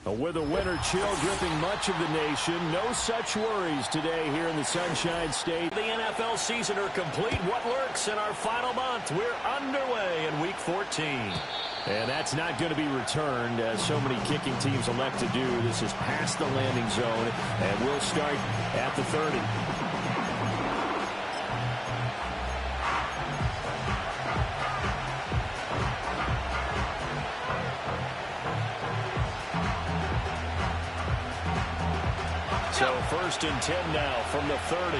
With a winter chill gripping much of the nation, no such worries today here in the Sunshine State. The NFL season are complete. What lurks in our final month? We're underway in Week 14. And that's not going to be returned, as so many kicking teams elect to do. This is past the landing zone, and we'll start at the 30. So 1st and 10 now from the 30.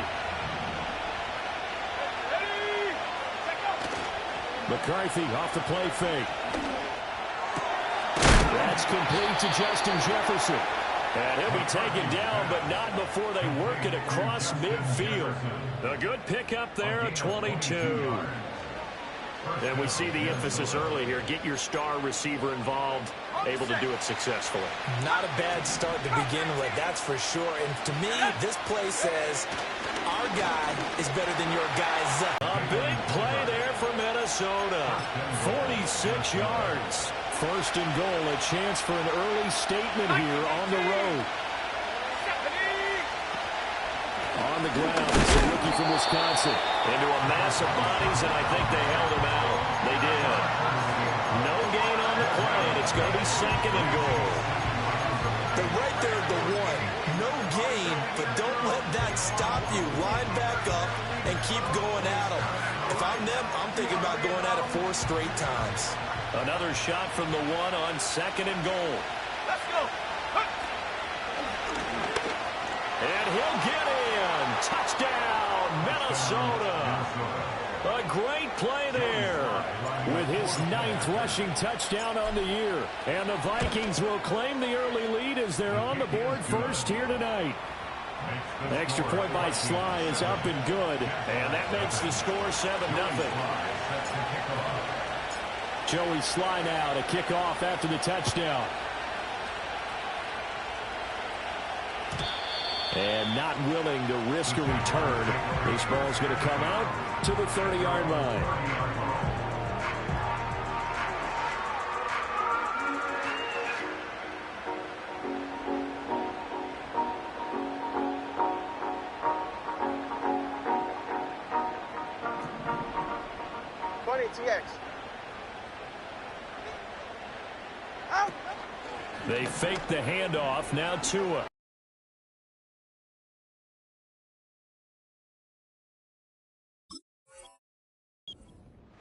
McCarthy off the play fake. That's complete to Justin Jefferson. And he'll be taken down, but not before they work it across midfield. A good pickup there, a 22. And we see the emphasis early here. Get your star receiver involved, able to do it successfully. Not a bad start to begin with, that's for sure. And to me, this play says our guy is better than your guy's. A big play there for Minnesota. 46 yards. 1st and goal, a chance for an early statement here on the road. On the ground, it's a rookie from Wisconsin. Into a mass of bodies, and I think they held him out. They did. No gain on the play, and it's going to be 2nd and goal. They're right there at the 1. No gain, but don't let that stop you. Line back up and keep going at them. If I'm them, I'm thinking about going at it 4 straight times. Another shot from the 1 on 2nd and goal. Let's go. And he'll get in. Touchdown, Minnesota. A great play there. With his 9th rushing touchdown on the year. And the Vikings will claim the early lead as they're on the board first here tonight. Extra point by Sly is up and good. And that makes the score 7-0. Joey Sly now to kick off after the touchdown. And not willing to risk a return. This ball's going to come out to the 30-yard line. MINvzJAX. They fake the handoff. Now Tua.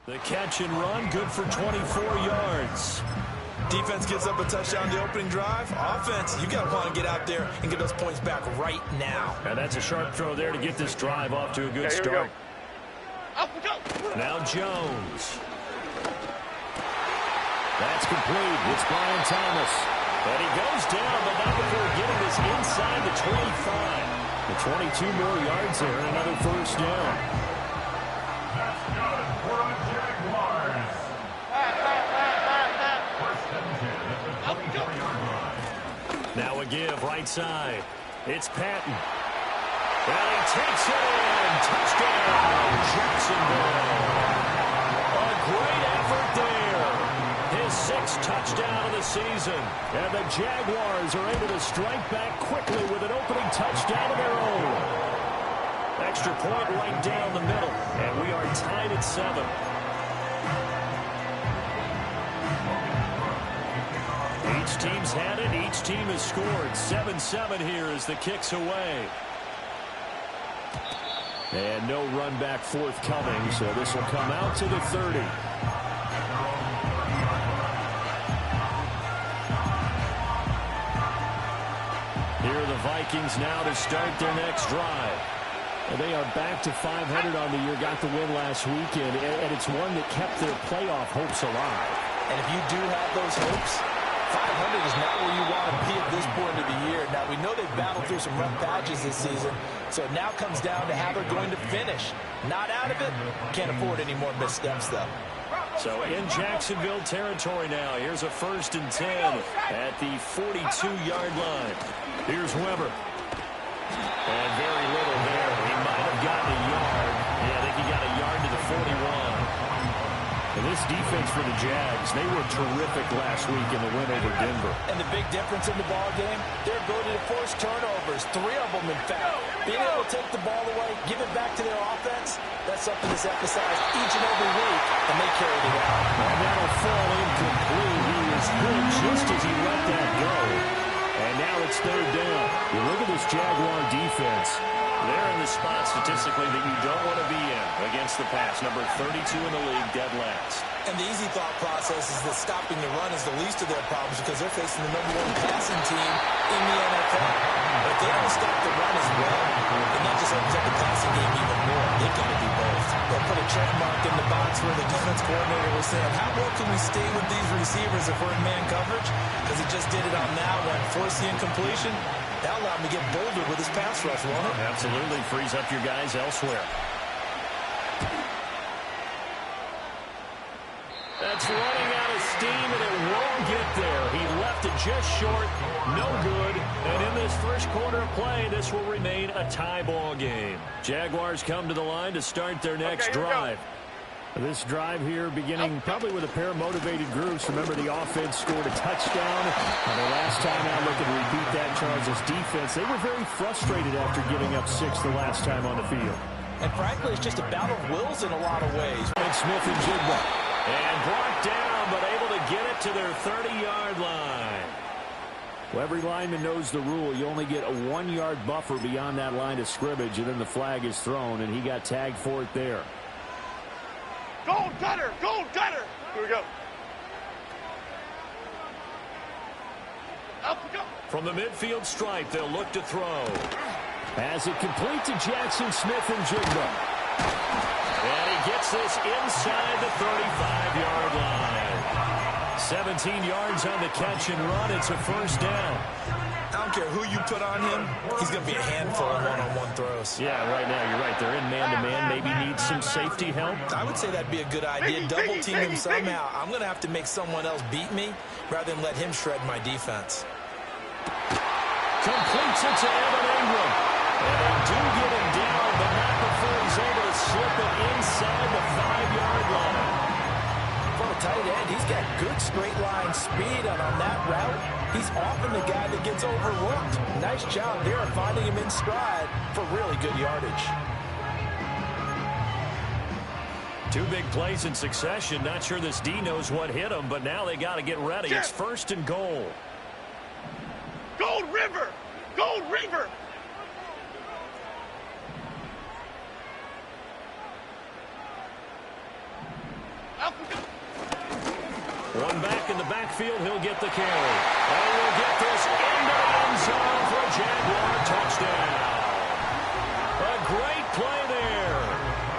The catch and run, good for 24 yards. Defense gives up a touchdown the opening drive. Offense, you got to want to get out there and get those points back right now. And that's a sharp throw there to get this drive off to a good start. Now Jones. That's complete. It's Brian Thomas. And he goes down, but not before getting this inside the 25. The 22 more yards there, and another 1st down. That's good for the Jaguars. Now a give, right side. It's Patton. And he takes it in. Touchdown, Jacksonville. A great effort there. His 6th touchdown of the season. And the Jaguars are able to strike back quickly with an opening touchdown of their own. Extra point right down the middle. And we are tied at 7. Each team's had it. Each team has scored. 7-7 here as the kick's away. And no run back forthcoming, so this will come out to the 30. Here are the Vikings now to start their next drive. And they are back to 500 on the year, got the win last weekend, and it's one that kept their playoff hopes alive. And if you do have those hopes, 500 is not where you want to be at this point of the year. Now, we know they've battled through some rough patches this season, so it now comes down to how they're going to finish. Not out of it. Can't afford any more missteps, though. So in Jacksonville territory now. Here's a 1st and 10 at the 42-yard line. Here's Weber. And very little there. He might have gotten a yard. Yeah, I think he got a yard to the 41. And this defense for the Jags, they were terrific last week in the win over Denver. And the big difference in the ball game, their ability to force turnovers, 3 of them in fact. Being able to take the ball away, give it back to their offense, that's something that's emphasized each and every week, and they carried it out. And that'll fall incomplete. He was good just as he let that go. And now it's 3rd down. You look at this Jaguar defense. They're in the spot statistically that you don't want to be in against the pass. Number 32 in the league, dead last. And the easy thought process is that stopping the run is the least of their problems because they're facing the #1 passing team in the NFL. But if they don't stop the run as well, then that just opens up the passing game even more. They've got to do both. They'll put a check mark in the box where the defense coordinator was saying, how well can we stay with these receivers if we're in man coverage? Because he just did it on that one. Force the incompletion. That allowed him to get bolder with his pass rush, won't it? Absolutely. Frees up your guys elsewhere. That's running out of steam, and it won't get there. He left it just short. No good. And in this first quarter of play, this will remain a tie ball game. Jaguars come to the line to start their next drive. This drive here beginning probably with a pair of motivated groups. Remember, the offense scored a touchdown. And the last time out, looking to repeat that, Charles' defense, they were very frustrated after giving up 6 the last time on the field. And frankly, it's just a battle of wills in a lot of ways. And MINvzJAX. And brought down, but able to get it to their 30-yard line. Well, every lineman knows the rule. You only get a 1-yard buffer beyond that line of scrimmage, and then the flag is thrown, and he got tagged for it there. Gold gutter! Gold gutter! Here we go. Up we go. From the midfield stripe, they'll look to throw. As it complete to Jackson Smith and Jigba. And he gets this inside the 35-yard line. 17 yards on the catch and run. It's a first down. I don't care who you put on him, he's going to be a handful of one-on-one throws. Yeah, right now, you're right. They're in man-to-man. Maybe need some safety help. I would say that'd be a good idea. Double team him somehow. I'm going to have to make someone else beat me rather than let him shred my defense. Completes it to Evan Ingram. And they do get him down, but not before he's able to slip it inside the 5-yard line. For a tight end, he's got good straight line speed, and on that route, he's often the guy that gets overlooked. Nice job there of finding him in stride for really good yardage. 2 big plays in succession. Not sure this D knows what hit him, but now they got to get ready. It's 1st and goal. Gold River! Gold River! Up we go. One back in the backfield, he'll get the carry. And we'll get this into the end zone for a Jaguar touchdown. A great play there.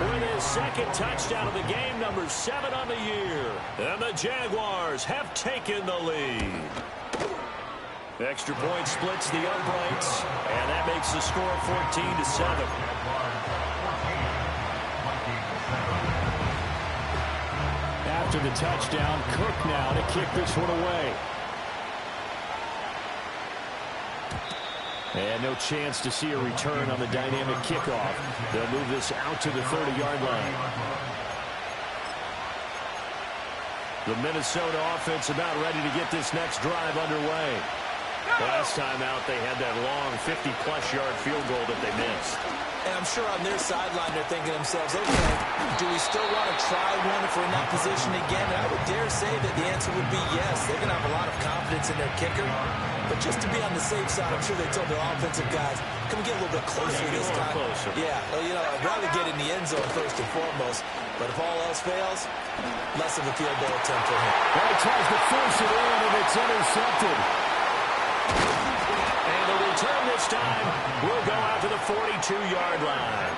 With his 2nd touchdown of the game, number 7 on the year. And the Jaguars have taken the lead. Extra point splits the uprights, and that makes the score 14-7. After the touchdown, Cook now to kick this one away. And no chance to see a return on the dynamic kickoff. They'll move this out to the 30-yard line. The Minnesota offense about ready to get this next drive underway. Last time out, they had that long 50-plus yard field goal that they missed. And I'm sure on their sideline they're thinking to themselves, okay, do we still want to try one if we're in that position again? And I would dare say that the answer would be yes. They're going to have a lot of confidence in their kicker. But just to be on the safe side, I'm sure they told their offensive guys, can we get a little bit closer this time? Closer. Yeah, well, you know, I'd rather get in the end zone first and foremost. But if all else fails, less of a field goal attempt for him. Well, he tries to force it in, and it's intercepted. And the return this time will go out to the 42-yard line.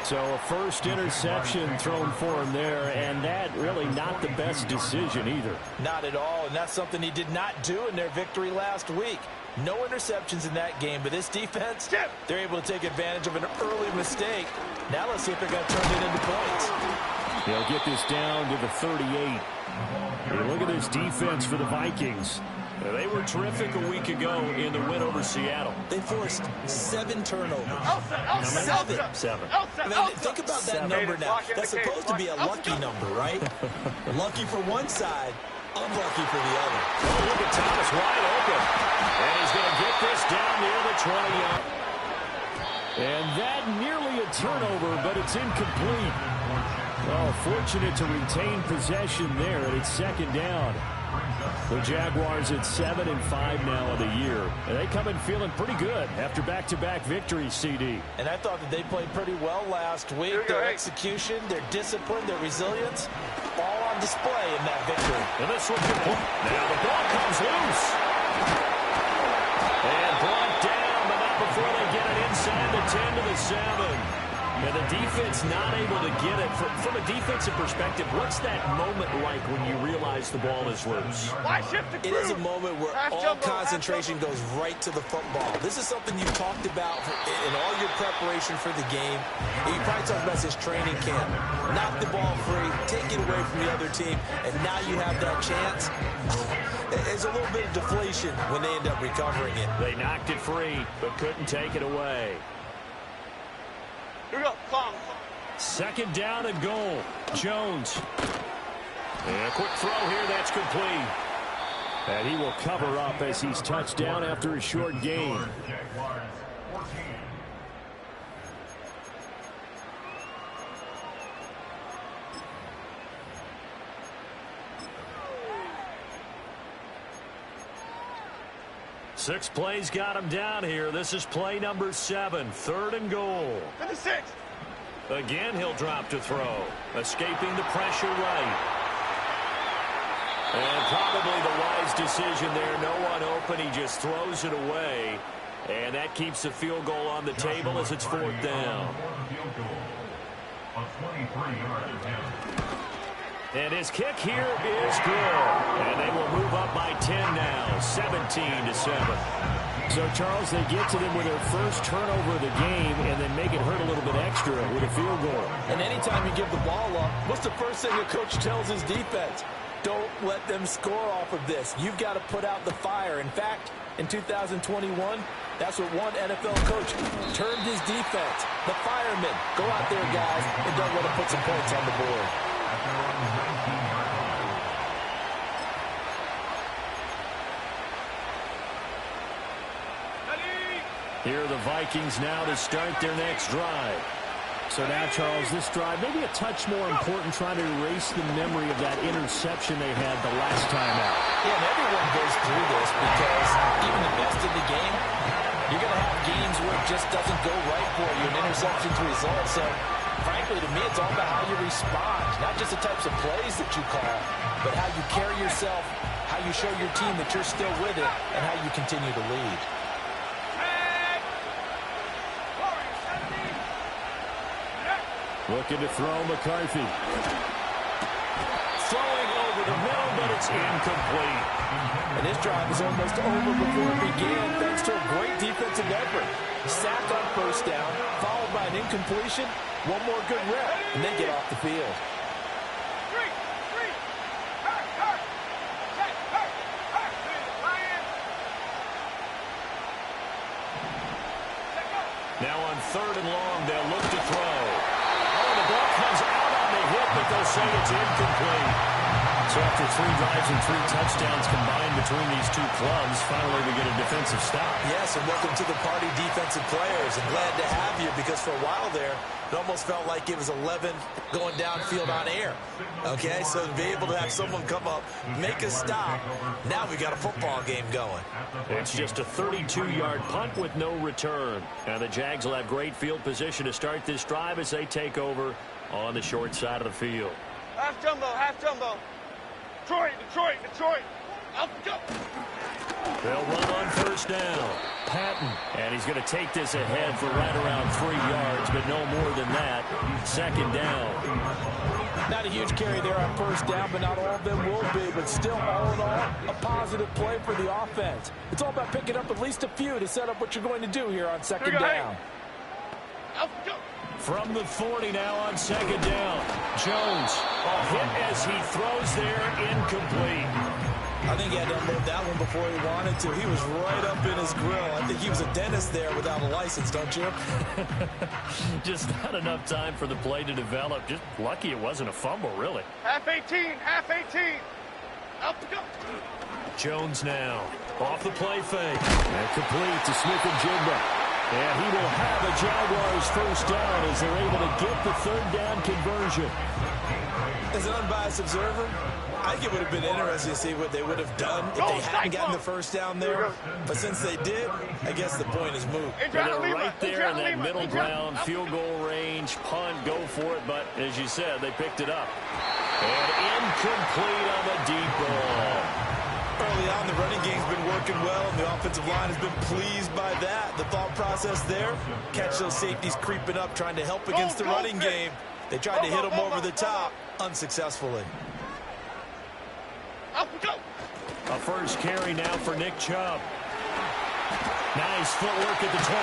So a first interception thrown for him there, and that really not the best decision either. Not at all, and that's something he did not do in their victory last week. No interceptions in that game, but this defense, they're able to take advantage of an early mistake. Now let's see if they're going to turn it into points. They'll get this down to the 38. Hey, look at this defense for the Vikings. They were terrific a week ago in the win over Seattle. They forced 7 turnovers. Seven. I mean, think about that number now. That's supposed to be a lucky number, right? Lucky for one side, unlucky for the other. Oh, look at Thomas wide open. And he's going to get this down near the 20-yard. And that nearly a turnover, but it's incomplete. Oh, fortunate to retain possession there, and it's second down. The Jaguars at 7-5 now of the year. And they come in feeling pretty good after back-to-back victories, CD. And I thought that they played pretty well last week. Their execution, their discipline, their resilience, all on display in that victory. And this will be now the ball comes loose. And brought down, but not before they get it inside the 10 to the 7. And the defense not able to get it. From a defensive perspective, what's that moment like when you realize the ball is loose? It is a moment where all concentration goes right to the football. This is something you've talked about in all your preparation for the game. You probably talked about this training camp. Knock the ball free, take it away from the other team, and now you have that chance. There's a little bit of deflation when they end up recovering it. They knocked it free, but couldn't take it away. Here we go. Come. Second down and goal. Jones. And a quick throw here. That's complete. And he will cover up as he's touched down after a short gain. Jaguars 14. Six plays got him down here. This is play number 7. Third and goal. 56. Again, he'll drop to throw. Escaping the pressure right. And probably the wise decision there. No one open. He just throws it away. And that keeps the field goal on the table as it's 4th down. A 23-yard attempt. And his kick here is good. And they will move up by 10 now, 17-7. So, Charles, they get to them with their first turnover of the game and then make it hurt a little bit extra with a field goal. And anytime you give the ball up, what's the first thing a coach tells his defense? Don't let them score off of this. You've got to put out the fire. In fact, in 2021, that's what one NFL coach termed his defense. The firemen. Go out there, guys, and don't let them put some points on the board. Here are the Vikings now to start their next drive. So now, Charles, this drive maybe a touch more important, trying to erase the memory of that interception they had the last time out. Yeah, and everyone goes through this because even the best in the game, you're going to have games where it just doesn't go right for you, an interception's result. So, frankly, to me, it's all about how you respond, not just the types of plays that you call, but how you carry yourself, how you show your team that you're still with it, and how you continue to lead. Looking to throw McCarthy. Throwing over the middle, but it's incomplete. And this drive is almost over before it began, thanks to a great defensive effort. Sack on first down, followed by an incompletion, one more good rep, and they get off the field. Now on 3rd and long, they'll look to throw. Oh, the ball comes out on the hip, but they'll say it's incomplete. So after 3 drives and 3 touchdowns combined between these two clubs, finally we get a defensive stop. Yes, and welcome to the party, defensive players. And glad to have you because for a while there, it almost felt like it was 11 going downfield on air. Okay, so to be able to have someone come up, make a stop, now we got a football game going. It's just a 32-yard punt with no return. And the Jags will have great field position to start this drive as they take over on the short side of the field. Half jumbo, half jumbo. Detroit, Detroit, Detroit. Out, go. They'll run on first down. Patton, and he's going to take this ahead for right around 3 yards, but no more than that. Second down. Not a huge carry there on first down, but not all of them will be. But still, all in all, a positive play for the offense. It's all about picking up at least a few to set up what you're going to do here on second down. Out, go. From the 40 now on second down. Jones, a hit as he throws there, incomplete. I think he had to unload that one before he wanted to. He was right up in his grill. I think he was a dentist there without a license, don't you? Just not enough time for the play to develop. Just lucky it wasn't a fumble, really. Half 18, half 18. Up to go. Jones now. Off the play fake. And complete to Smith-Njigba. And he will have a Jaguars first down as they're able to get the third down conversion. As an unbiased observer, I think it would have been interesting to see what they would have done if they hadn't gotten the first down there. But since they did, I guess the point is moot. They're right there in that middle ground, field goal range, punt, go for it. But as you said, they picked it up. And incomplete on the deep ball. Early on, the running game's been working well, and the offensive line has been pleased by that. The thought process there, catch those safeties creeping up, trying to help against the running game. They tried to hit them over the top, unsuccessfully. A first carry now for Nick Chubb. Nice footwork at the 25.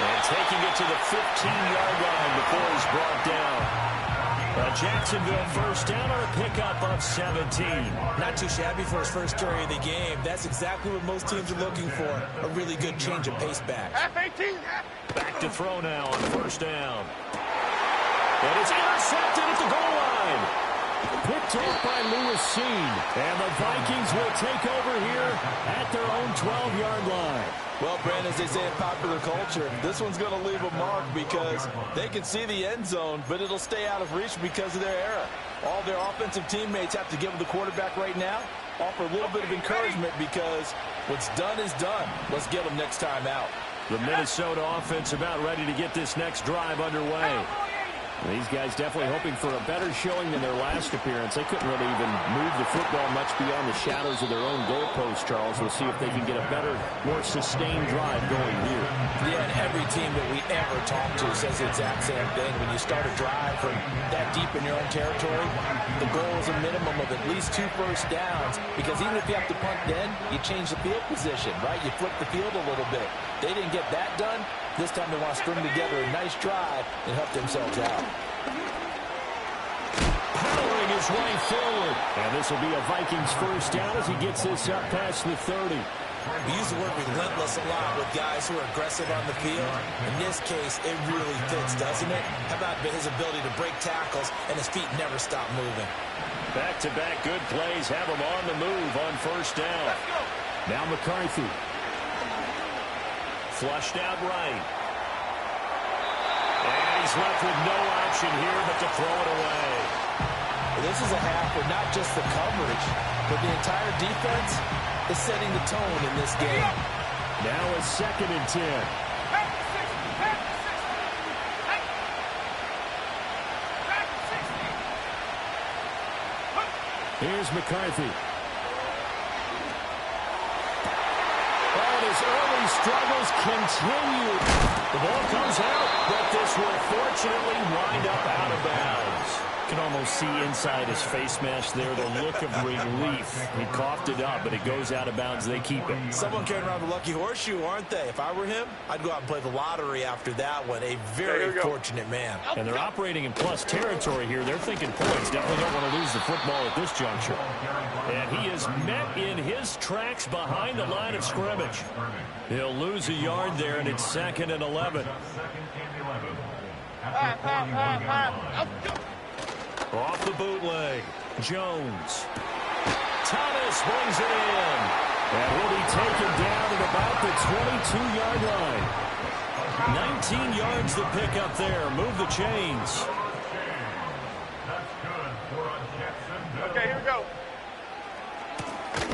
And taking it to the 15-yard line before he's brought down. Jacksonville first down on a pickup of 17. Not too shabby for his first carry of the game. That's exactly what most teams are looking for, a really good change of pace back. Half 18. Back to throw now on first down. And it's intercepted at the goal line. Picked off by Lewis Seen. And the Vikings will take over here at their own 12-yard line. Well, Brandon, as they say in popular culture, this one's going to leave a mark because they can see the end zone, but it'll stay out of reach because of their error. All their offensive teammates have to give the quarterback right now, offer a little bit of encouragement because what's done is done. Let's get them next time out. The Minnesota offense about ready to get this next drive underway. These guys definitely hoping for a better showing than their last appearance. They couldn't really even move the football much beyond the shadows of their own goalpost, Charles. We'll see if they can get a better, more sustained drive going here. Yeah, and every team that we ever talk to says the exact same thing. When you start a drive from that deep in your own territory, the goal is a minimum of at least 2 first downs, because even if you have to punt then, you change the field position, right? You flip the field a little bit. They didn't get that done. This time they want to string together a nice drive and help themselves out. Powering his way forward. And this will be a Vikings first down as he gets this up past the 30. We use the word relentless a lot with guys who are aggressive on the field. In this case, it really fits, doesn't it? How about his ability to break tackles and his feet never stop moving? Back-to-back good plays have him on the move on first down. Now McCarthy. Flushed out right. And he's left with no option here but to throw it away. Well, this is a half where not just the coverage, but the entire defense is setting the tone in this game. Now a 2nd and 10. Here's McCarthy. His early struggles continue. The ball comes out, but this will fortunately wind up out of bounds. You can almost see inside his face mask there the look of relief. He coughed it up, but it goes out of bounds. They keep it. Someone carrying around the lucky horseshoe, aren't they? If I were him, I'd go out and play the lottery after that one. A very fortunate man. And they're operating in plus territory here. They're thinking points. Definitely don't want to lose the football at this juncture. And he is met in his tracks behind the line of scrimmage. He'll lose a yard there, and it's 2nd and 11. Off the bootleg, Jones. Thomas brings it in. And will be taken down at about the 22-yard line. 19 yards the pick up there. Move the chains. Okay, here we go.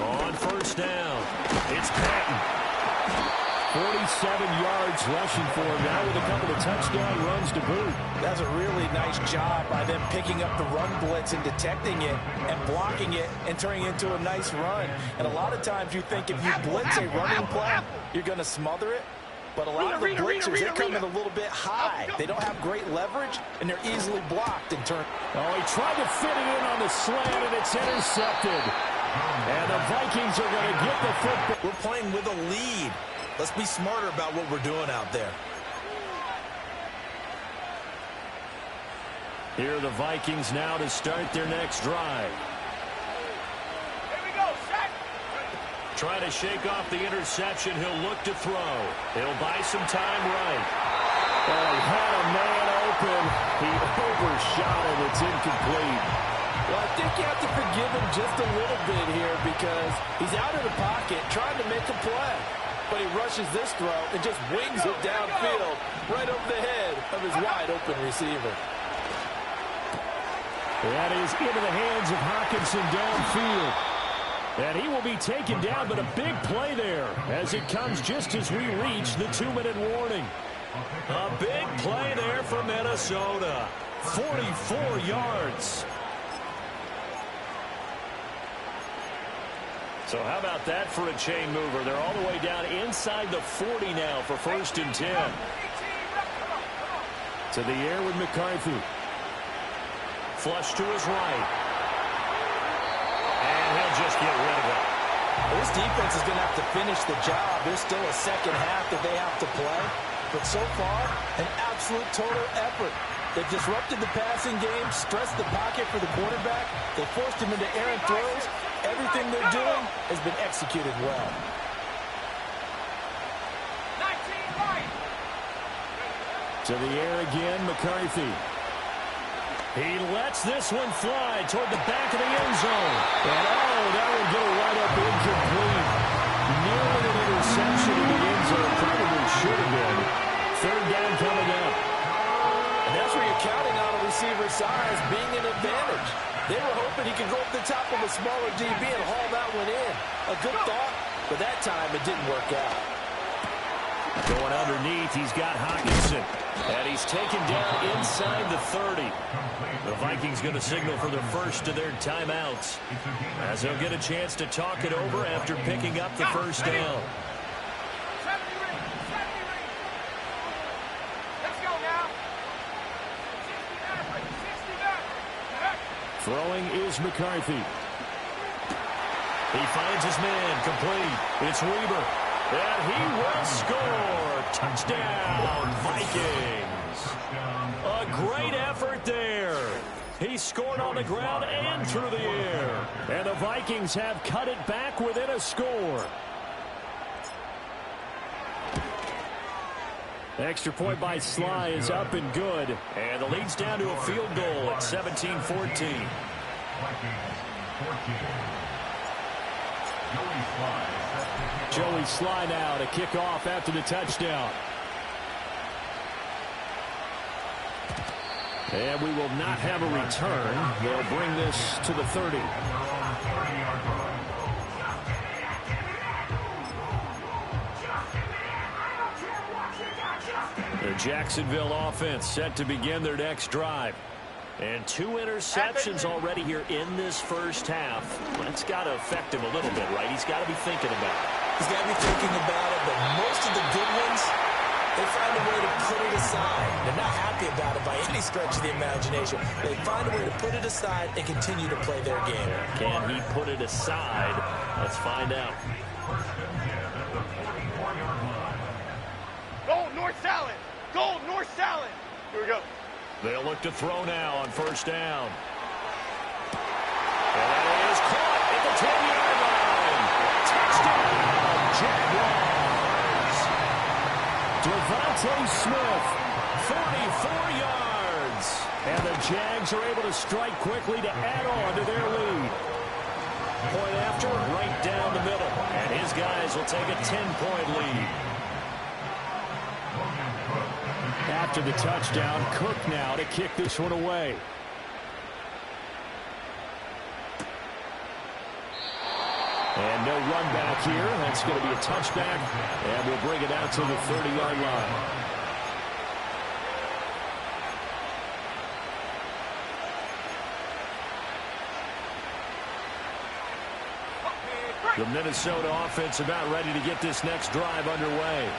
On first down, it's Patton. 47 yards rushing for him now with a couple of touchdown runs to boot. That's a really nice job by them picking up the run blitz and detecting it and blocking it and turning it into a nice run. And a lot of times you think if you blitz a running play, you're going to smother it. But a lot of the blitzers, they come in a little bit high. They don't have great leverage, and they're easily blocked in turn. Oh, he tried to fit it in on the slant, and it's intercepted. And the Vikings are going to get the football. We're playing with a lead. Let's be smarter about what we're doing out there. Here are the Vikings now to start their next drive. Here we go, set. trying to shake off the interception. He'll look to throw. He'll buy some time right. Well, he had a man open. He overshot it. It's incomplete. Well, I think you have to forgive him just a little bit here because he's out of the pocket trying to make a play. But he rushes this throw and just wings it downfield right over the head of his wide-open receiver. That is into the hands of Hockenson downfield. And he will be taken down, but a big play there as it comes just as we reach the 2-minute warning. A big play there for Minnesota. 44 yards. So how about that for a chain mover? They're all the way down inside the 40 now for 1st and 10. To the air with McCarthy. Flush to his right. And he'll just get rid of it. This defense is going to have to finish the job. There's still a second half that they have to play. But so far, an absolute total effort. They've disrupted the passing game, stressed the pocket for the quarterback. They forced him into errant throws. Everything they're doing has been executed well. To the air again, McCarthy. He lets this one fly toward the back of the end zone. And that will go right up incomplete. Nearly an interception in the end zone. Probably should have been. 3rd down coming up. And that's where you're counting on a receiver's size being an advantage. They were hoping he could go up the top of a smaller DB and haul that one in. A good thought, but that time it didn't work out. Going underneath, he's got Hockenson. And he's taken down inside the 30. The Vikings going to signal for the first of their timeouts, as they'll get a chance to talk it over after picking up the 1st down. Throwing is McCarthy. He finds his man complete. It's Weber. And he will score. Touchdown, Vikings. A great effort there. He scored on the ground and through the air. And the Vikings have cut it back within a score. Extra point by Sly is up and good. And the lead's down to a field goal at 17-14. Joey Sly now to kick off after the touchdown. And we will not have a return. They'll bring this to the 30. The Jacksonville offense set to begin their next drive. And 2 interceptions already here in this first half. That's got to affect him a little bit, right? He's got to be thinking about it. He's got to be thinking about it, but most of the good ones, they find a way to put it aside. They're not happy about it by any stretch of the imagination. They find a way to put it aside and continue to play their game. Can he put it aside? Let's find out. Gold, north salad. Gold, north salad. Here we go. They'll look to throw now on 1st down. And that is caught at the 10-yard line. Touchdown, Jaguars. Devontae Smith, 44 yards. and the Jags are able to strike quickly to add on to their lead. Point after, right down the middle. And his guys will take a 10-point lead. After the touchdown, Cook now to kick this one away. And no run back here. That's going to be a touchback, and we'll bring it out to the 30-yard line. The Minnesota offense about ready to get this next drive underway.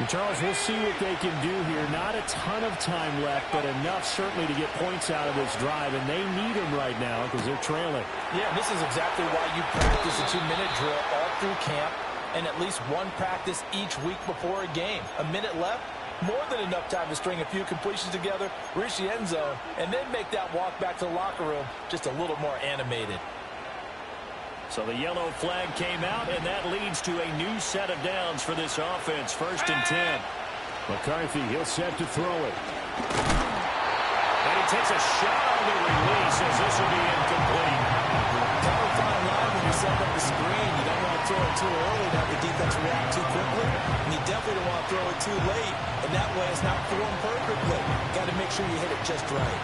And Charles, we'll see what they can do here. Not a ton of time left, but enough certainly to get points out of this drive, and they need them right now because they're trailing. Yeah, this is exactly why you practice a 2-minute drill all through camp and at least one practice each week before a game. A minute left, more than enough time to string a few completions together, reach the end zone, and then make that walk back to the locker room just a little more animated. So the yellow flag came out, and that leads to a new set of downs for this offense. 1st and 10. McCarthy, he'll set to throw it. And he takes a shot on the release as this will be incomplete. Kind of fine line when you're setting up the screen. You don't want to throw it too early and have the defense react too quickly. And you definitely don't want to throw it too late. And that way it's not thrown perfectly. Got to make sure you hit it just right.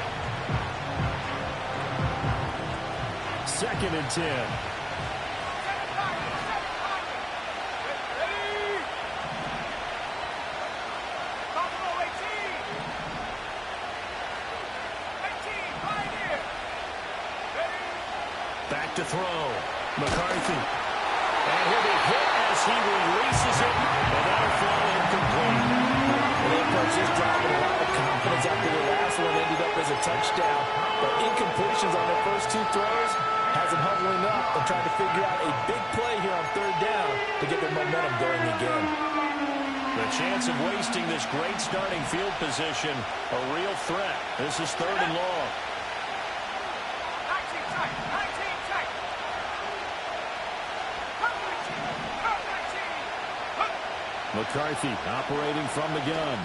2nd and 10. Back to throw. McCarthy. And he'll be hit as he releases it. And that'll fall incomplete. They approach this drive with a lot of confidence after their last one ended up as a touchdown. But incompletions on their first 2 throws has them huddling up and trying to figure out a big play here on 3rd down to get their momentum going again. The chance of wasting this great starting field position, a real threat. This is 3rd and long. McCarthy operating from the gun.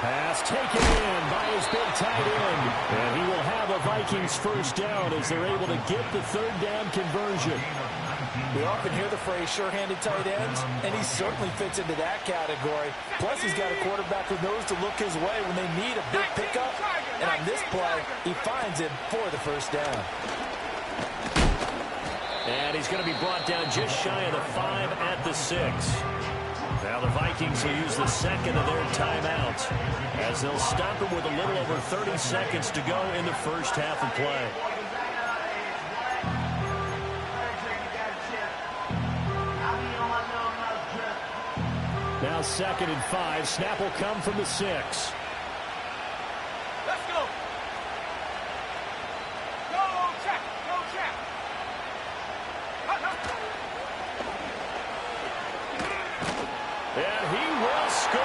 Pass taken in by his big tight end. And he will have a Vikings 1st down as they're able to get the 3rd down conversion. We often hear the phrase sure-handed tight ends, and he certainly fits into that category. Plus, he's got a quarterback who knows to look his way when they need a big pickup. And on this play, he finds him for the 1st down. And he's going to be brought down just shy of the 5 at the 6. Now the Vikings will use the 2nd of their timeouts as they'll stop it with a little over 30 seconds to go in the 1st half of play. Now 2nd and 5. Snap will come from the 6. Let's go. Go, check. Go, check. And he will score.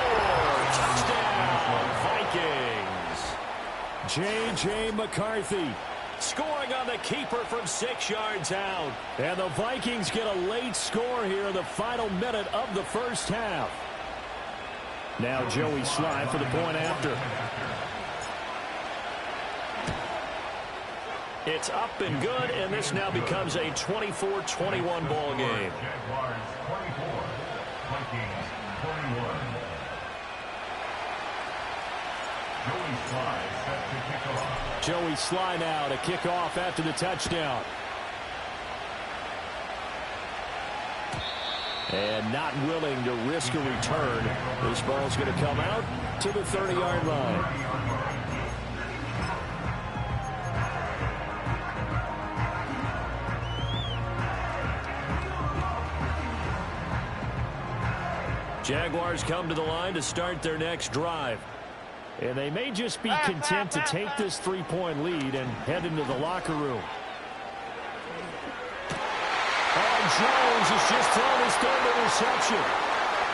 Touchdown, Vikings. J.J. McCarthy Scoring on the keeper from 6 yards out. And the Vikings get a late score here in the final minute of the 1st half. Now Joey Sly for the point after. It's up and good, and this now becomes a 24-21 ball game. Jaguars 24, Vikings 21. Joey Sly set to kick off. Joey Sly now to kick off after the touchdown. And not willing to risk a return. This ball's going to come out to the 30-yard line. Jaguars come to the line to start their next drive. And they may just be content to take this 3-point lead and head into the locker room. And Jones has just thrown his 3rd interception.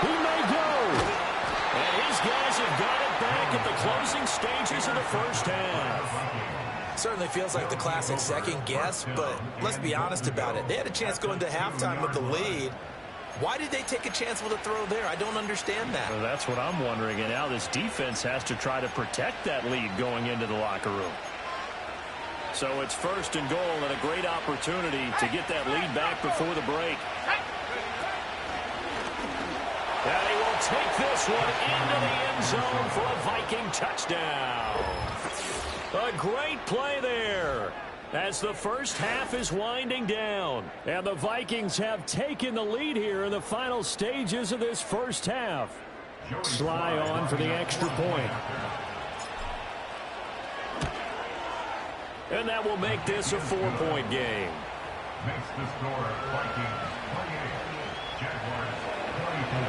He may go. And his guys have got it back at the closing stages of the 1st half. Certainly feels like the classic second guess, but let's be honest about it. They had a chance going to halftime with the lead. Why did they take a chance with a throw there? I don't understand that. Well, that's what I'm wondering. And now this defense has to try to protect that lead going into the locker room. So it's 1st and goal and a great opportunity to get that lead back before the break. And he will take this one into the end zone for a Viking touchdown. A great play there as the 1st half is winding down. And the Vikings have taken the lead here in the final stages of this 1st half. Sly on for the extra point. And that will make this a 4-point game. Makes the score Vikings 28, Jaguars 24.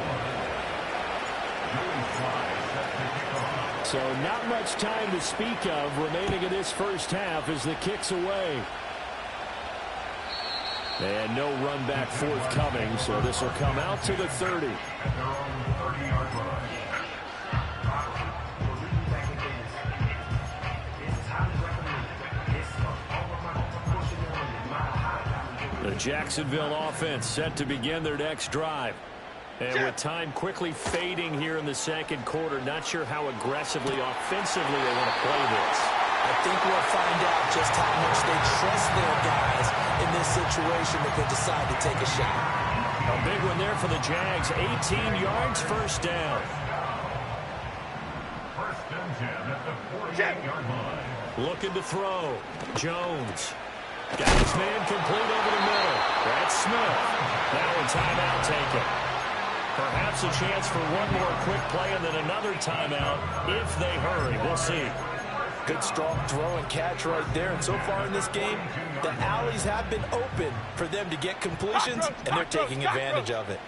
Joey Sly set to kick off. So not much time to speak of remaining in this 1st half as the kick's away. And no run back forthcoming, so this will come out to the 30. At their own 30-yard line. The Jacksonville offense set to begin their next drive. And with time quickly fading here in the second quarter, not sure how aggressively, offensively they want to play this. I think we'll find out just how much they trust their guys in this situation if they decide to take a shot. A big one there for the Jags. 18 yards, first down. First and 10 at the 48-yard line. Looking to throw. Jones. Got his man complete over the middle. That's Smith. Now a timeout taken. Perhaps a chance for one more quick play and then another timeout if they hurry. We'll see. Good strong throw and catch right there. And so far in this game, the alleys have been open for them to get completions, and they're taking advantage of it.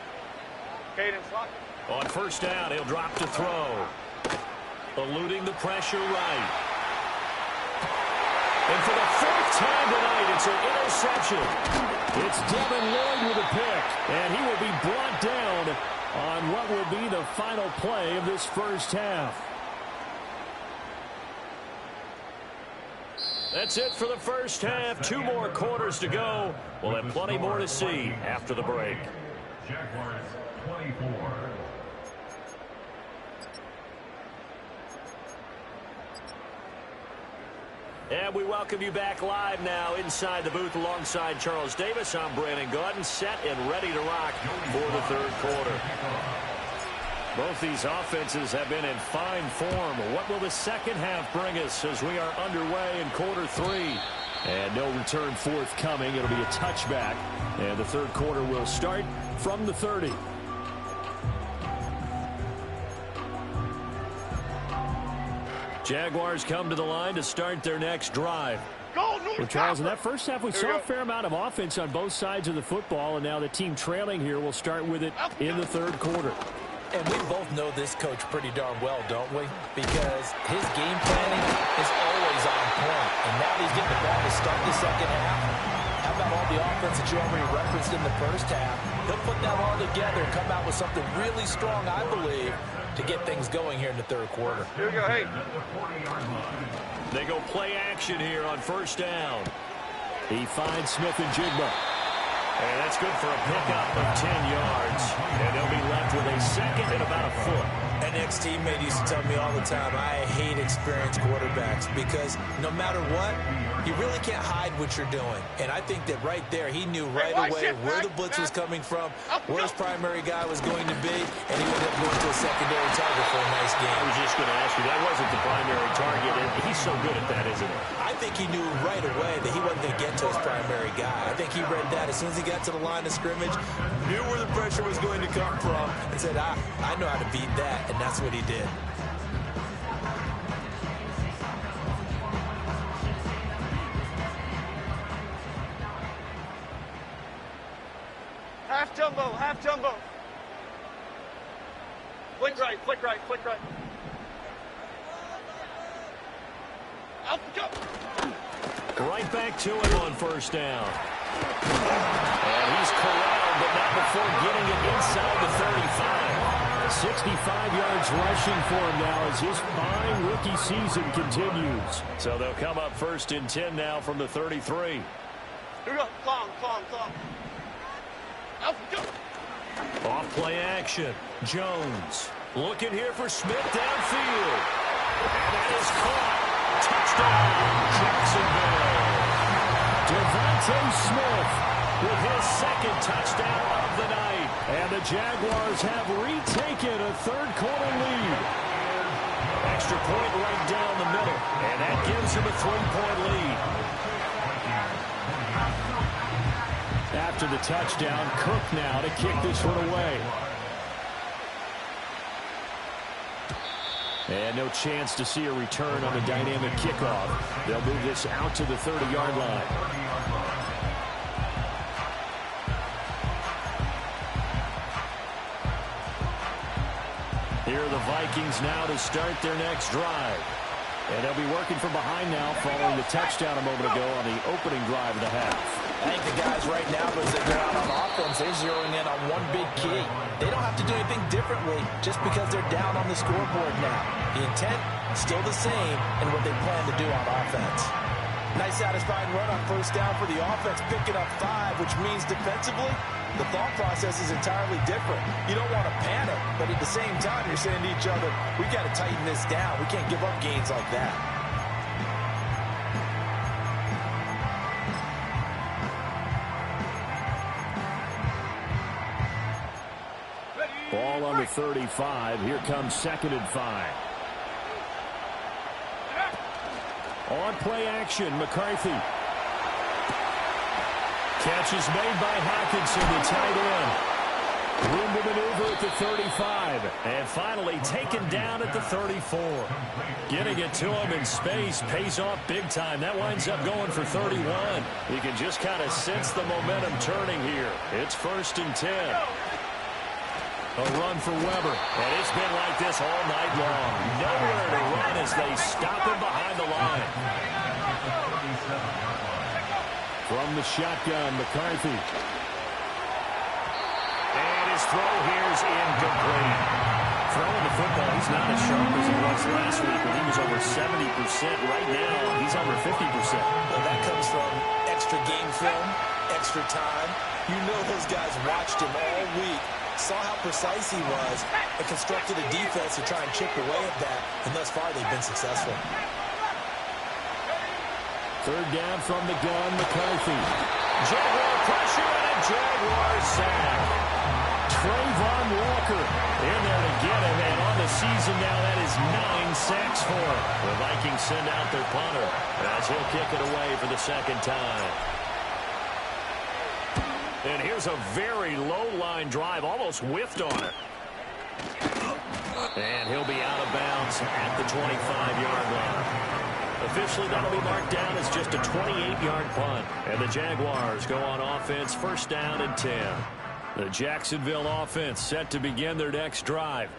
On first down, he'll drop to throw. Eluding the pressure right. And for the fourth time tonight, it's an interception. It's Devin Lloyd with a pick, and he will be brought down on what will be the final play of this first half. That's it for the first half. 2 more quarters to go. We'll have plenty more to see after the break. Jaguars 24. And we welcome you back live now inside the booth alongside Charles Davis. I'm Brandon Gaudin, set and ready to rock for the third quarter. Both these offenses have been in fine form. What will the second half bring us as we are underway in quarter 3? And no return forthcoming. It'll be a touchback. And the third quarter will start from the 30. Jaguars come to the line to start their next drive. Well, Charles, in that first half, we saw a fair amount of offense on both sides of the football, and now the team trailing here will start with it in the third quarter. And we both know this coach pretty darn well, don't we? Because his game planning is always on point. And now he's getting the ball to start the second half. How about all the offense that you already referenced in the first half? He'll put that all together and come out with something really strong, I believe, to get things going here in the third quarter. Here we go, hey. They go play action here on first down. He finds Smith and Jigba. And that's good for a pickup of 10 yards. And they'll be left with a second and about a foot. An ex-teammate used to tell me all the time, I hate experienced quarterbacks because no matter what, you really can't hide what you're doing. And I think that right there, he knew right away where the blitz was coming from, where his primary guy was going to be, and he ended up going to a secondary target for a nice game. I was just going to ask you, that wasn't the primary target, and he's so good at that, isn't he? I think he knew right away that he wasn't going to get to his primary guy. I think he read that as soon as he got to the line of scrimmage, knew where the pressure was going to come from, and said, I know how to beat that, and that's what he did. Half jumbo, half jumbo. Flick right, flick right, flick right. Out the jump. Right back to it on first down. And he's corralled, but not before getting it inside the 35. 65 yards rushing for him now as his fine rookie season continues. So they'll come up first and 10 now from the 33. Here we go. Clong. Out the jump. Off play action. Jones looking here for Smith downfield. And that is caught. Touchdown, Jacksonville. Devontae Smith with his second touchdown of the night. And the Jaguars have retaken a third quarter lead. Extra point right down the middle. And that gives him a 3-point lead. After the touchdown, Cook now to kick this one away. And no chance to see a return on the dynamic kickoff. They'll move this out to the 30-yard line. Here are the Vikings now to start their next drive. And they'll be working from behind now following the touchdown a moment ago on the opening drive of the half. I think the guys right now, as they go out on offense, they're zeroing in on one big key. They don't have to do anything differently just because they're down on the scoreboard now. The intent, still the same in what they plan to do on offense. Nice satisfying run on first down for the offense, picking up 5, which means defensively, the thought process is entirely different. You don't want to panic, but at the same time, you're saying to each other, we got to tighten this down. We can't give up gains like that. Ball on the 35. Here comes 2nd and 5. On play action, McCarthy. Catch is made by Hockenson, the tight end. Room to maneuver at the 35. And finally taken down at the 34. Getting it to him in space pays off big time. That winds up going for 31. You can just kind of sense the momentum turning here. It's 1st and 10. A run for Weber. And it's been like this all night long. Nowhere to run as they stop him behind the line. From the shotgun, McCarthy. And his throw here is incomplete. Throwing the football, he's not as sharp as he was last week when he was over 70%. Right now, he's over 50%. Well, that comes from extra game film, extra time. You know those guys watched him all week, saw how precise he was, and constructed a defense to try and chip away at that, and thus far they've been successful. 3rd down from the gun, McCarthy. Jaguar pressure and a Jaguar sack. Trayvon Walker in there to get him, and on the season now, that is 9 sacks for him. The Vikings send out their punter as he'll kick it away for the 2nd time. And here's a very low-line drive, almost whiffed on it. And he'll be out of bounds at the 25-yard line. Officially, that'll be marked down as just a 28-yard punt. And the Jaguars go on offense, 1st down and 10. The Jacksonville offense set to begin their next drive.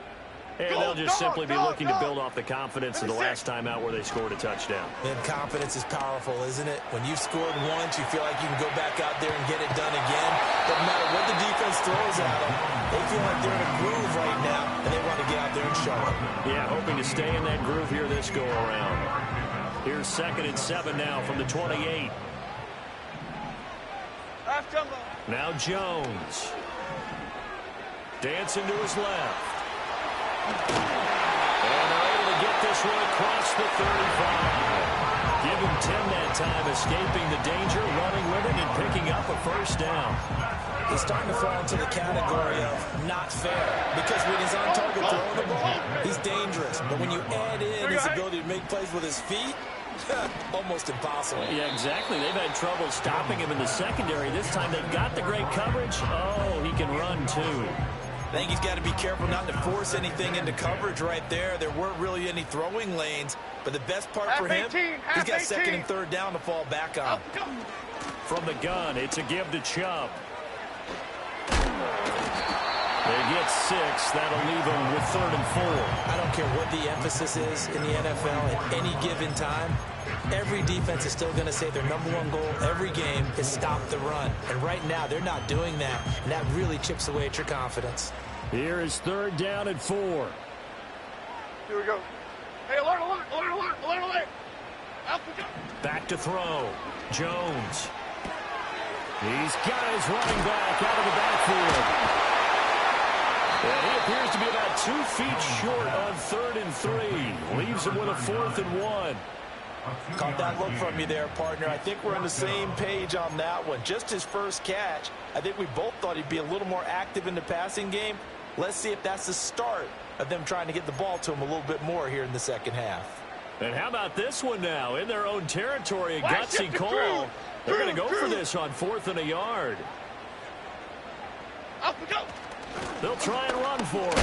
And they'll just simply be looking to build off the confidence of the last time out where they scored a touchdown. And confidence is powerful, isn't it? When you've scored once, you feel like you can go back out there and get it done again. Doesn't matter what the defense throws at them. They feel like they're in a groove right now, and they want to get out there and show it. Yeah, hoping to stay in that groove here this go-around. Here's 2nd and 7 now from the 28. Now Jones. Dancing to his left. And they're able to get this one across the 35. Give him 10 that time, escaping the danger, running with it, and picking up a 1st down. He's starting to fall into the category of not fair, because when he's on target throwing the ball, he's dangerous. But when you add in his ability to make plays with his feet, almost impossible. Yeah, exactly. They've had trouble stopping him in the secondary. This time they've got the great coverage. Oh, he can run too. I think he's got to be careful not to force anything into coverage right there. There weren't really any throwing lanes, but the best part for him, he's got 2nd and 3rd down to fall back on. From the gun, it's a give to Chubb. They get 6. That'll leave them with 3rd and 4. I don't care what the emphasis is in the NFL at any given time. Every defense is still going to say their #1 goal every game is stop the run. And right now, they're not doing that. And that really chips away at your confidence. Here is 3rd down and 4. Here we go. Hey, alert, alert, alert, alert, alert, alert. Back to throw. Jones. He's got his running back out of the backfield. And he appears to be about 2 feet short on 3rd and 3. Leaves him with a 4th and 1. Caught that look from you there, partner. I think we're on the same page on that one. Just his first catch. I think we both thought he'd be a little more active in the passing game. Let's see if that's the start of them trying to get the ball to him a little bit more here in the 2nd half. And how about this one now? In their own territory, a gutsy call. They're going to go for this on 4th and a yard. Up we go. They'll try and run for it.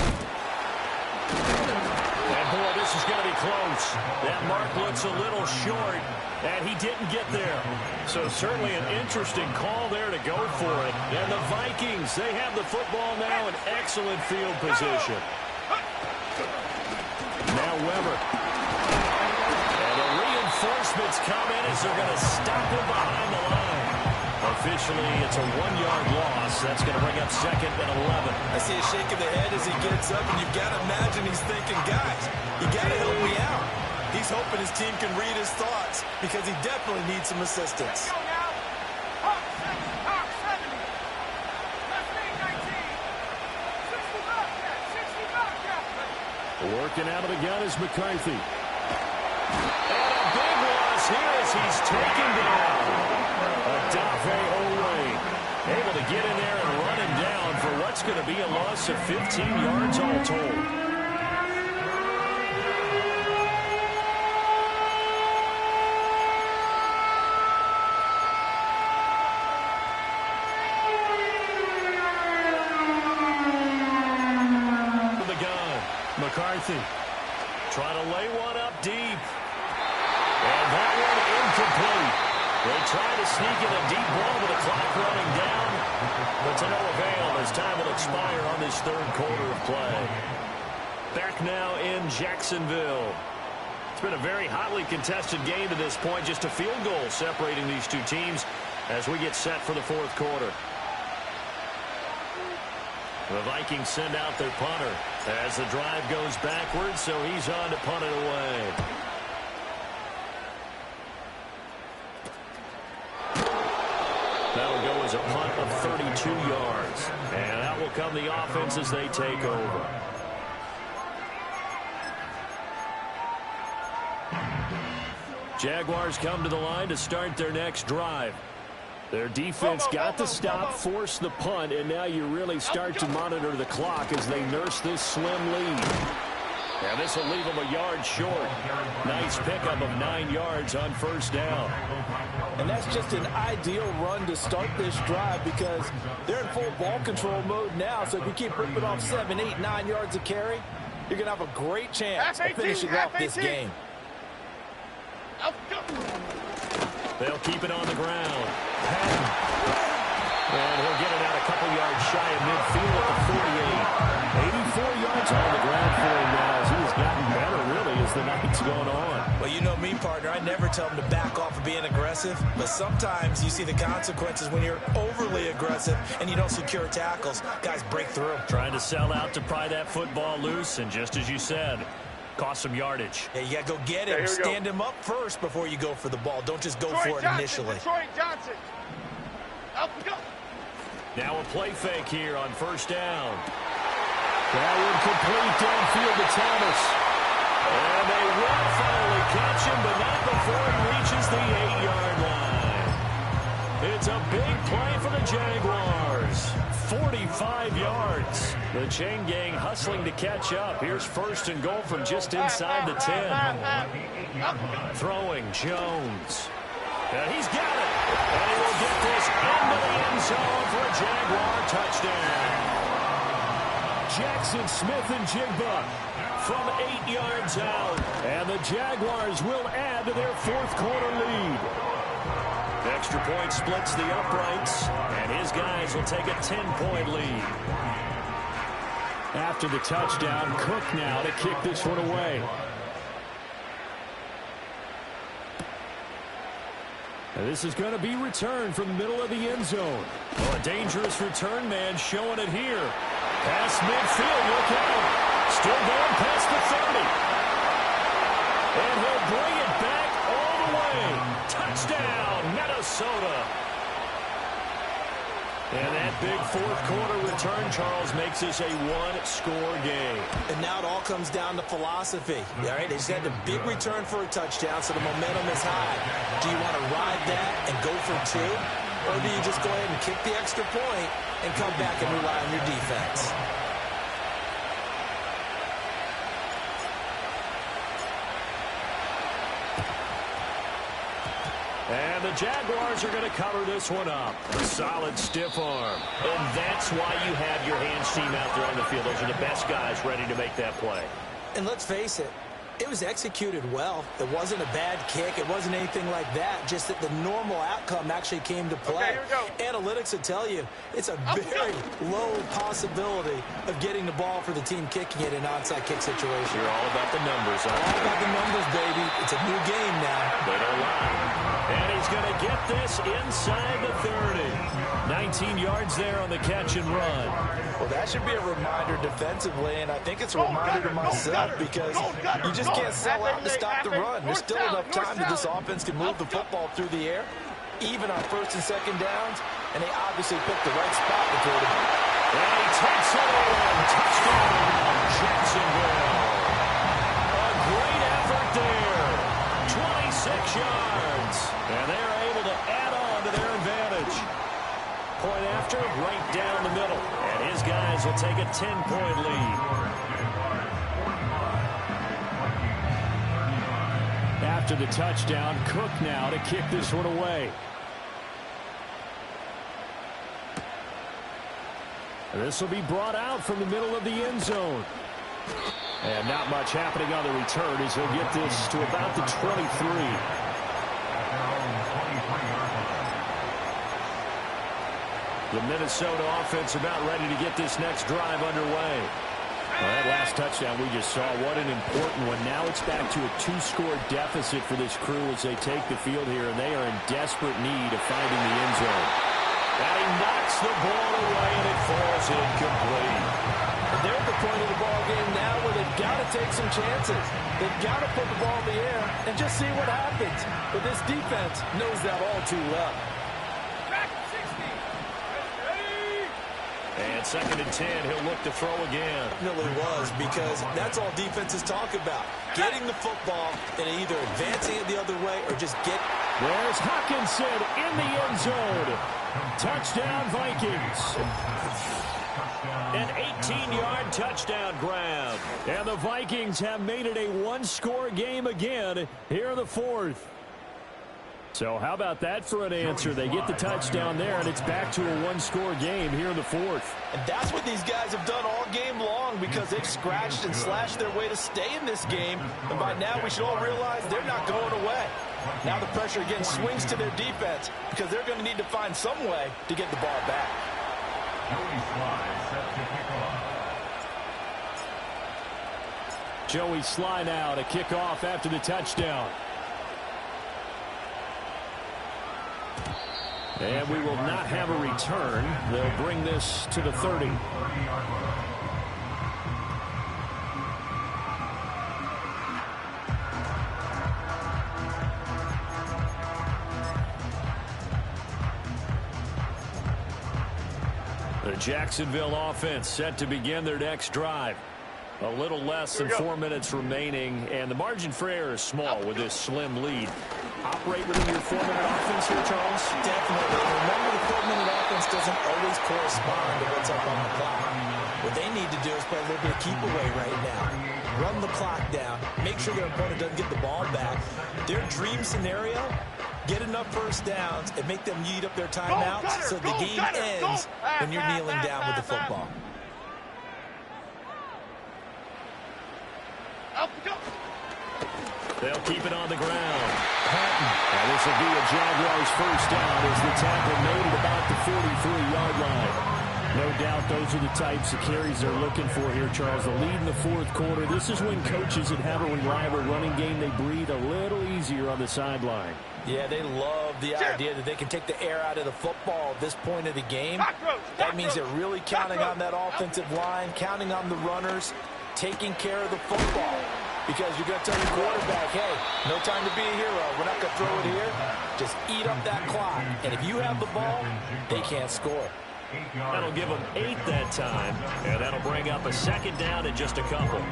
And, boy, this is going to be close. That mark looks a little short, and he didn't get there. So certainly an interesting call there to go for it. And the Vikings, they have the football now in excellent field position. Now Weber. And the reinforcements come in as they're going to stop him behind the line. Officially, it's a 1-yard loss. That's going to bring up 2nd and 11. I see a shake of the head as he gets up, and you've got to imagine he's thinking, guys, you got to help me out. He's hoping his team can read his thoughts because he definitely needs some assistance. Go now. Hawk 70. Let's lead 19. 60 back, yeah. 60 back, yeah. Working out of the gun is McCarthy. And a big loss here as he's taken down. Adafe Oweh able to get in there and run him down for what's going to be a loss of 15 yards all told. McCarthy trying to lay one up deep. And that one incomplete. They try to sneak in a deep ball with the clock running down. But to no avail as time will expire on this third quarter of play. Back now in Jacksonville. It's been a very hotly contested game to this point. Just a field goal separating these two teams as we get set for the fourth quarter. The Vikings send out their punter as the drive goes backwards, so he's on to punt it away. That'll go as a punt of 32 yards. And out will come the offense as they take over. Jaguars come to the line to start their next drive. Their defense got the stop, forced the punt, and now you really start to monitor the clock as they nurse this slim lead. And this will leave them a yard short. Nice pickup of 9 yards on first down. And that's just an ideal run to start this drive because they're in full ball control mode now. So if you keep ripping off 7, 8, 9 yards of carry, you're going to have a great chance of finishing off this game. They'll keep it on the ground. And he'll get it out a couple yards shy of midfield at the 48. 84 yards on the ground for him now as he's gotten better, really, as the night's going on. Well, you know me, partner. I never tell him to back off of being aggressive. But sometimes you see the consequences when you're overly aggressive and you don't secure tackles. Guys break through. Trying to sell out to pry that football loose, and just as you said, cost some yardage. Yeah, you got to go get him. Stand him up first before you go for the ball. Don't just go for it initially. Detroit Johnson. Up we go. Now a play fake here on first down. That one complete downfield to Thomas. And they will finally catch him, but not before he reaches the 8-yard line. It's a big play for the Jaguars. 45 yards. The chain gang hustling to catch up. Here's first and goal from just inside the 10. Throwing Jones. And he's got it. And he will get this into the end zone for a Jaguar touchdown. Jackson Smith and Jigba From 8 yards out. And the Jaguars will add to their fourth quarter lead. Extra point splits the uprights, and his guys will take a 10-point lead. After the touchdown, Cook now to kick this one away. And this is going to be returned from the middle of the end zone. Oh, a dangerous return man showing it here. Past midfield, look out. Still going past the 30. And he'll bring it back all the way. Touchdown, Minnesota. And that big fourth quarter return, Charles, makes this a one-score game. And now it all comes down to philosophy. All right, they just had a big return for a touchdown, so the momentum is high. Do you want to ride that and go for two? Or do you just go ahead and kick the extra point and come back and rely on your defense? And the Jaguars are going to cover this one up. A solid stiff arm. And that's why you have your hands team out there on the field. Those are the best guys ready to make that play. And let's face it, it was executed well. It wasn't a bad kick. It wasn't anything like that. Just that the normal outcome actually came to play. Okay, here we go. Analytics will tell you it's a very low possibility of getting the ball for the team kicking it in an onside kick situation. You're all about the numbers, huh? All about the numbers, baby. It's a new game now. They don't lie. And he he's going to get this inside the 30. 19 yards there on the catch and run. Well, that should be a reminder defensively, and I think it's a reminder to myself because you just can't sell out to stop the run. There's still enough time that this offense can move the football through the air, even on first and second downs, and they obviously picked the right spot to throw the ball. And he takes it in. Touchdown, Jacksonville. A great effort there. 26 yards. And they're able to add on to their advantage. Point after, right down the middle. And his guys will take a 10-point lead. After the touchdown, Cook now to kick this one away. This will be brought out from the middle of the end zone. And not much happening on the return as he'll get this to about the 23. The Minnesota offense about ready to get this next drive underway. Well, that last touchdown we just saw, what an important one. Now it's back to a 2-score deficit for this crew as they take the field here, and they are in desperate need of finding the end zone. And he knocks the ball away, and it falls incomplete. And they're at the point of the ball game now where they've got to take some chances. They've got to put the ball in the air and just see what happens. But this defense knows that all too well. And 2nd and 10, he'll look to throw again. Definitely was, because that's all defenses talk about. Getting the football and either advancing it the other way or just get. There's Hawkinson in the end zone. Touchdown, Vikings. An 18-yard touchdown grab. And the Vikings have made it a 1-score game again here in the 4th. So how about that for an answer? They get the touchdown there, and it's back to a 1-score game here in the 4th. And that's what these guys have done all game long because they've scratched and slashed their way to stay in this game. And by now we should all realize they're not going away. Now the pressure again swings to their defense because they're going to need to find some way to get the ball back. Joey Sly now to kick off after the touchdown. And we will not have a return. They'll bring this to the 30. The Jacksonville offense set to begin their next drive. A little less than 4 minutes remaining, and the margin for error is small with this slim lead. Operate within your 4-minute offense here, Charles? Definitely. Remember, the 4-minute offense doesn't always correspond to what's up on the clock. What they need to do is play a little bit of keep away right now. Run the clock down. Make sure their opponent doesn't get the ball back. Their dream scenario, get enough first downs and make them eat up their timeouts so the game ends when you're kneeling down with the football. They'll keep it on the ground. Patton. Now this will be a Jaguars first down as the tackle made at about the 43-yard line. No doubt those are the types of carries they're looking for here, Charles. The lead in the 4th quarter. This is when coaches that have a reliable running game, they breathe a little easier on the sideline. Yeah, they love the idea that they can take the air out of the football at this point of the game. That means they're really counting on that offensive line, counting on the runners, taking care of the football. Because you're going to tell your quarterback, hey, no time to be a hero. We're not going to throw it here. Just eat up that clock. And if you have the ball, they can't score. That'll give them 8 that time. And that'll bring up a 2nd down and just a couple.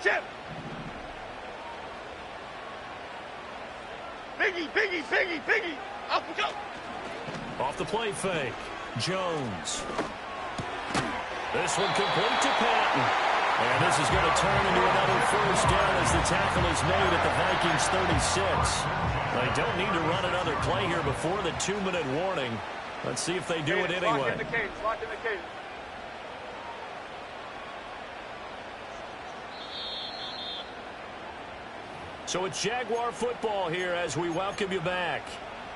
Chip! Biggie! Up we go! Off the play fake. Jones. This one complete to Patton. And this is going to turn into another first down as the tackle is made at the Vikings 36. They don't need to run another play here before the 2-minute warning. Let's see if they do it anyway. Lock in the cage. So it's Jaguar football here as we welcome you back.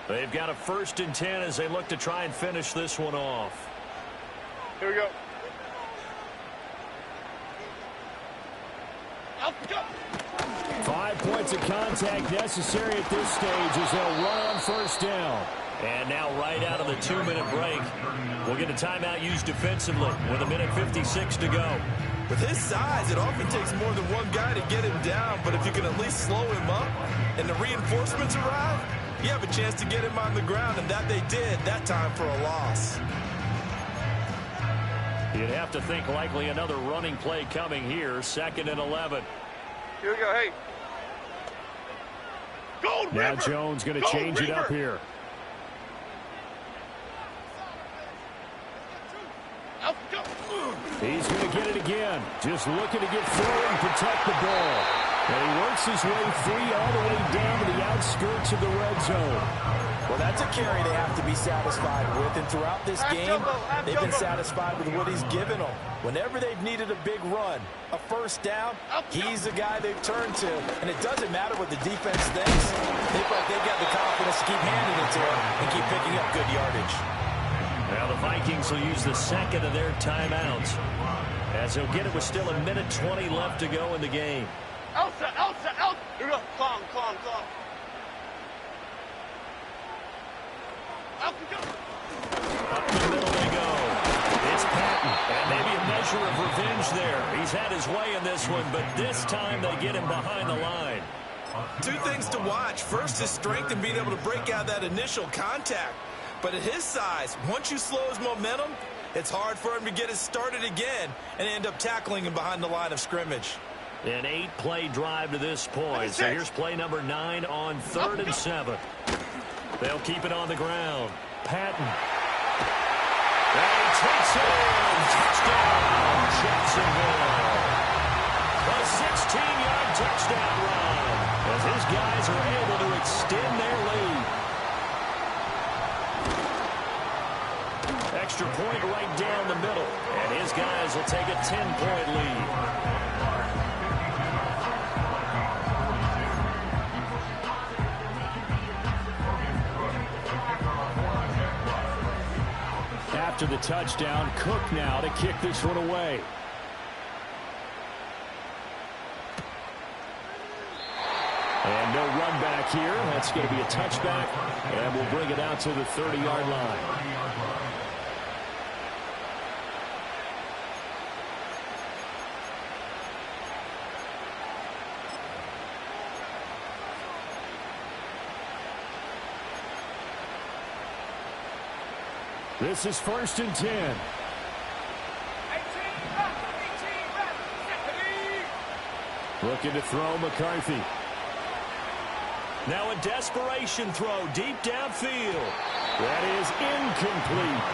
They've got a 1st and 10 as they look to try and finish this one off. Here we go. 5 points of contact necessary at this stage as they'll run on first down. And now right out of the 2-minute break, we'll get a timeout used defensively with 1:56 to go. With his size, it often takes more than one guy to get him down, but if you can at least slow him up and the reinforcements arrive, you have a chance to get him on the ground, and that they did, that time for a loss. You'd have to think likely another running play coming here, 2nd and 11. Here we go, hey. Gold Now River. Jones going to change it up here. He's going to get it again. Just looking to get through and protect the ball. And he works his way free all the way down to the outskirts of the red zone. Well, that's a carry they have to be satisfied with. And throughout this game, they've been satisfied with what he's given them. Whenever they've needed a big run, a first down, he's the guy they've turned to. And it doesn't matter what the defense thinks. They feel like they've got the confidence to keep handing it to him and keep picking up good yardage. Now the Vikings will use the 2nd of their timeouts, as they'll get it with still 1:20 left to go in the game. Elsa. Here we go. Calm. Up the middle they go. It's Patton, and maybe a measure of revenge there. He's had his way in this one, but this time they get him behind the line. Two things to watch. First, his strength and being able to break out that initial contact. But at his size, once you slow his momentum, it's hard for him to get it started again and end up tackling him behind the line of scrimmage. An 8-play drive to this point. So here's play number 9 on 3rd and 7. They'll keep it on the ground. Patton. And he takes it in. Touchdown, Jacksonville. A 16-yard touchdown run as his guys are able to extend their lead. Extra point right down the middle, and his guys will take a 10-point lead. After the touchdown, Cook now to kick this one away. And no run back here. That's going to be a touchback, and we'll bring it out to the 30-yard line. This is 1st and 10. Looking to throw McCarthy. Now a desperation throw deep downfield. That is incomplete.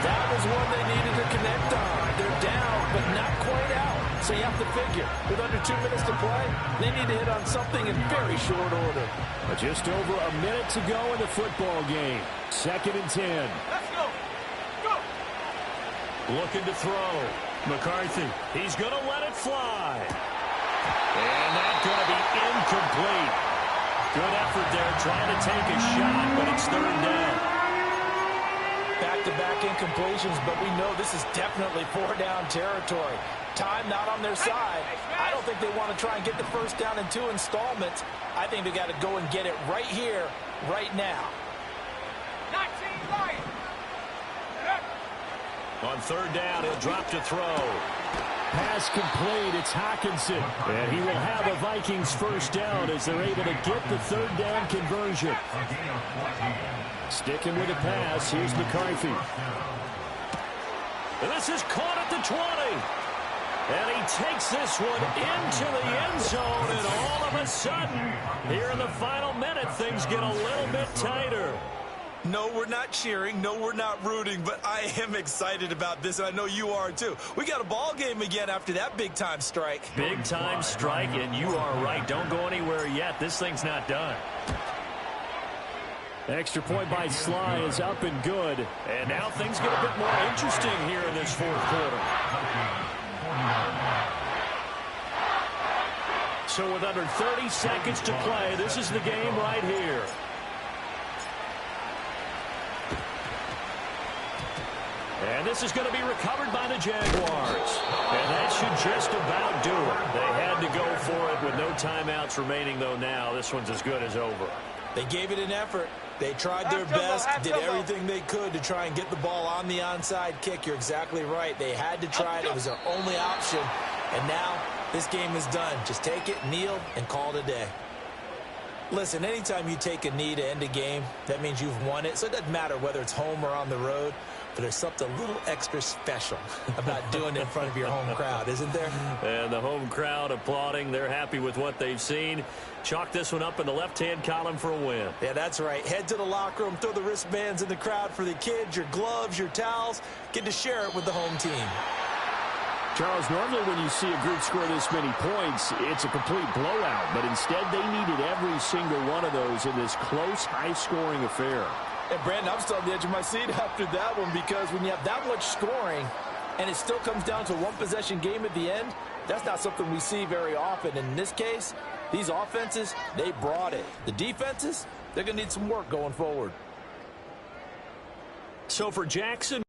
That was one they needed to connect on. They're down, but not quite out. So you have to figure, with under 2 minutes to play, they need to hit on something in very short order. But just over a minute to go in the football game. 2nd and 10. Let's go. Looking to throw. McCarthy. He's going to let it fly. And that's going to be incomplete. Good effort there trying to take a shot, but it's 3rd down. Back-to-back incompletions, but we know this is definitely 4-down territory. Time not on their side. I don't think they want to try and get the first down in 2 installments. I think they got to go and get it right here, right now. 19 Lions. On 3rd down, he'll drop to throw. Pass complete. It's Hockenson. And he will have a Vikings first down as they're able to get the 3rd down conversion. Sticking with the pass. Here's McCarthy. And this is caught at the 20. And he takes this one into the end zone. And all of a sudden, here in the final minute, things get a little bit tighter. No, we're not cheering. No, we're not rooting. But I am excited about this, and I know you are too. We got a ball game again after that big-time strike. Big-time strike, and you are right. Don't go anywhere yet. This thing's not done. Extra point by Sly is up and good. And now things get a bit more interesting here in this 4th quarter. So with under 30 seconds to play, this is the game right here. And this is going to be recovered by the Jaguars. And that should just about do it. They had had to go for it with no timeouts remaining, though. Now this one's as good as over. They gave it an effort. They tried their best, did everything they could to try and get the ball on the onside kick. You're exactly right. They had to try it. It was their only option. And now this game is done. Just take it, kneel, and call it a day. Listen, anytime you take a knee to end a game, that means you've won it. So it doesn't matter whether it's home or on the road, but there's something a little extra special about doing it in front of your home crowd, isn't there? And the home crowd applauding. They're happy with what they've seen. Chalk this one up in the left-hand column for a win. Yeah, that's right. Head to the locker room, throw the wristbands in the crowd for the kids, your gloves, your towels. Get to share it with the home team. Charles, normally when you see a group score this many points, it's a complete blowout. But instead, they needed every single one of those in this close, high-scoring affair. And, Brandon, I'm still on the edge of my seat after that one, because when you have that much scoring and it still comes down to a one-possession game at the end, that's not something we see very often. And in this case, these offenses, they brought it. The defenses, they're going to need some work going forward. So for Jackson,